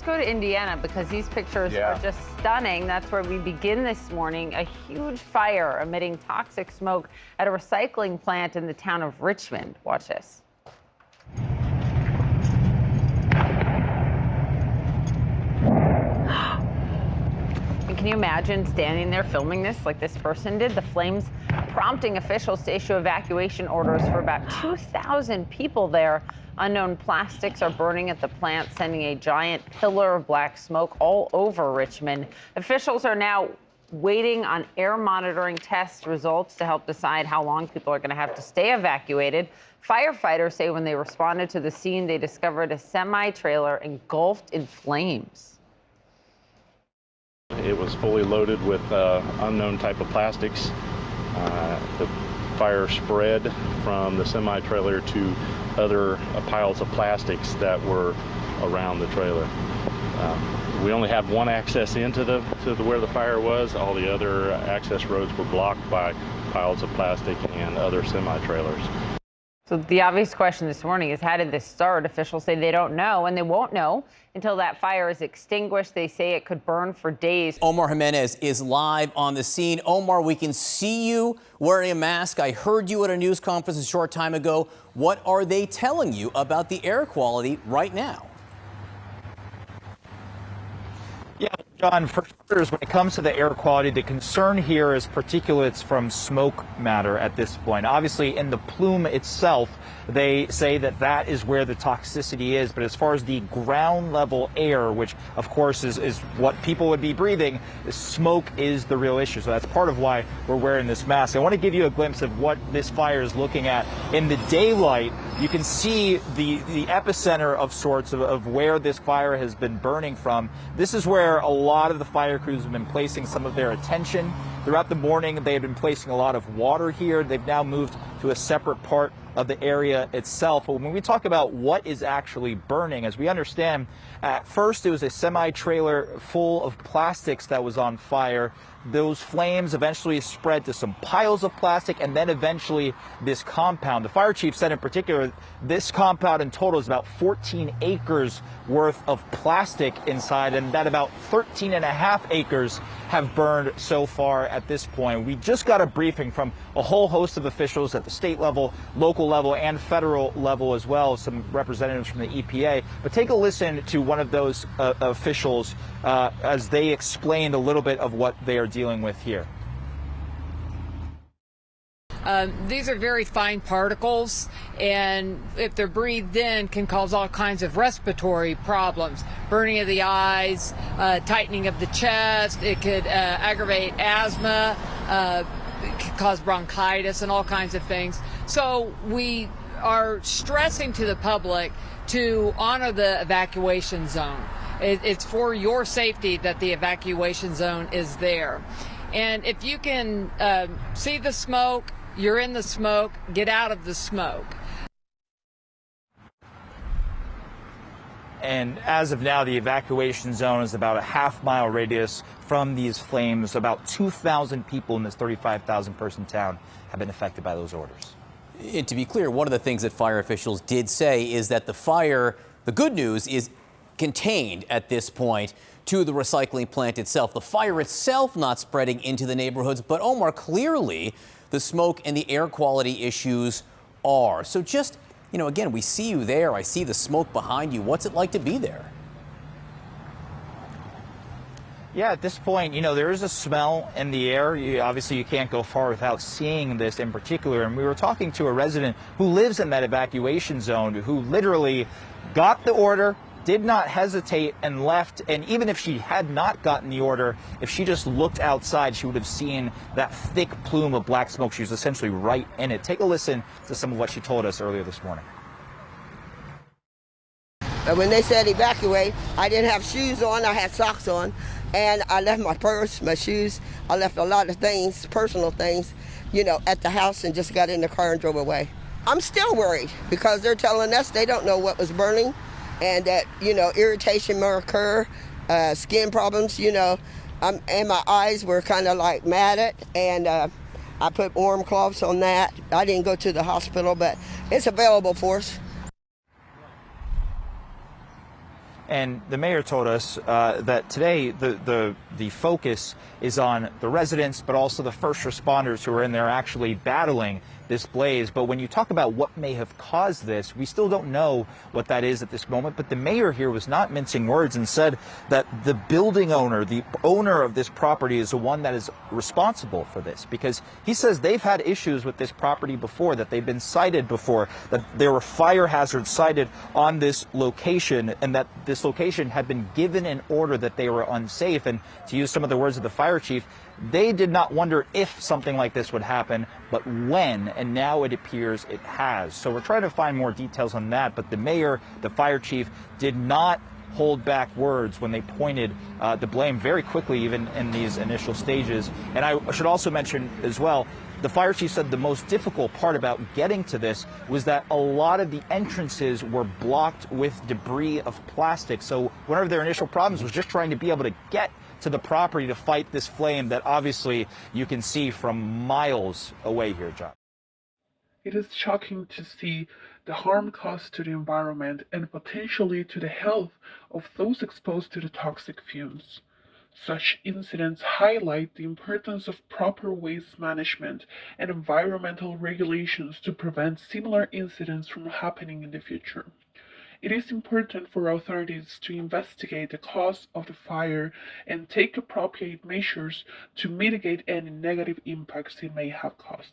go to Indiana because these pictures are just stunning. That's where we begin this morning. A huge fire emitting toxic smoke at a recycling plant in the town of Richmond. Watch this. And can you imagine standing there filming this like this person did? The flames prompting officials to issue evacuation orders for about 2,000 people there. Unknown plastics are burning at the plant, sending a giant pillar of black smoke all over Richmond. Officials are now waiting on air monitoring test results to help decide how long people are going to have to stay evacuated. Firefighters say when they responded to the scene, they discovered a semi-trailer engulfed in flames. It was fully loaded with unknown type of plastics. The fire spread from the semi-trailer to other piles of plastics that were around the trailer. We only had one access into where the fire was. All the other access roads were blocked by piles of plastic and other semi-trailers. So the obvious question this morning is, how did this start? Officials say they don't know, and they won't know until that fire is extinguished. They say it could burn for days. Omar Jimenez is live on the scene. Omar, we can see you wearing a mask. I heard you at a news conference a short time ago. What are they telling you about the air quality right now? Yeah, John, for starters, when it comes to the air quality, the concern here is particulates from smoke matter at this point. Obviously, in the plume itself, they say that that is where the toxicity is. But as far as the ground level air, which of course is what people would be breathing, smoke is the real issue. So that's part of why we're wearing this mask. I want to give you a glimpse of what this fire is looking at. In the daylight, you can see the epicenter of sorts of where this fire has been burning from. This is where a lot of the fire crews have been placing some of their attention. Throughout the morning, they have been placing a lot of water here. They've now moved to a separate part of the area itself. But when we talk about what is actually burning, as we understand, at first it was a semi-trailer full of plastics that was on fire. Those flames eventually spread to some piles of plastic and then eventually this compound. The fire chief said in particular, this compound in total is about 14 acres worth of plastic inside, and that about 13 and a half acres have burned so far at this point. We just got a briefing from a whole host of officials at the state level, local level, and federal level as well, some representatives from the EPA. But take a listen to one of those officials as they explained a little bit of what they are dealing with here. These are very fine particles, and if they're breathed in, can cause all kinds of respiratory problems. Burning of the eyes, tightening of the chest. It could aggravate asthma, it could cause bronchitis and all kinds of things. So we are stressing to the public to honor the evacuation zone. It's for your safety that the evacuation zone is there. And if you can see the smoke, you're in the smoke, get out of the smoke. And as of now, the evacuation zone is about a half-mile radius from these flames. About 2,000 people in this 35,000 person town have been affected by those orders. And to be clear, one of the things that fire officials did say is that the fire, the good news, is contained at this point to the recycling plant itself. The fire itself not spreading into the neighborhoods, but Omar, clearly the smoke and the air quality issues are. So just, you know, again, we see you there. I see the smoke behind you. What's it like to be there? Yeah, at this point, you know, there is a smell in the air. Obviously, you can't go far without seeing this in particular. And we were talking to a resident who lives in that evacuation zone who literally got the order, did not hesitate, and left. And even if she had not gotten the order, if she just looked outside, she would have seen that thick plume of black smoke. She was essentially right in it. Take a listen to some of what she told us earlier this morning. When they said evacuate, I didn't have shoes on, I had socks on, and I left my purse, my shoes, I left a lot of things, personal things, you know, at the house, and just got in the car and drove away. I'm still worried because they're telling us they don't know what was burning, and that, you know, irritation may occur, skin problems, you know, and my eyes were kind of like matted, and I put warm cloths on that. I didn't go to the hospital, but it's available for us. And the mayor told us that today the focus is on the residents, but also the first responders who are in there actually battling this blaze. But when you talk about what may have caused this, we still don't know what that is at this moment. But the mayor here was not mincing words and said that the building owner, the owner of this property, is the one that is responsible for this, because he says they've had issues with this property before, that they've been cited before, that there were fire hazards cited on this location, and that this location had been given an order that they were unsafe. And to use some of the words of the fire chief, they did not wonder if something like this would happen, but when, and now it appears it has. So we're trying to find more details on that, but the mayor, the fire chief, did not hold back words when they pointed the blame very quickly, even in these initial stages. And I should also mention as well, the fire chief said the most difficult part about getting to this was that a lot of the entrances were blocked with debris of plastic. So one of their initial problems was just trying to be able to get to the property to fight this flame that obviously you can see from miles away here, John. It is shocking to see the harm caused to the environment and potentially to the health of those exposed to the toxic fumes. Such incidents highlight the importance of proper waste management and environmental regulations to prevent similar incidents from happening in the future. It is important for authorities to investigate the cause of the fire and take appropriate measures to mitigate any negative impacts it may have caused.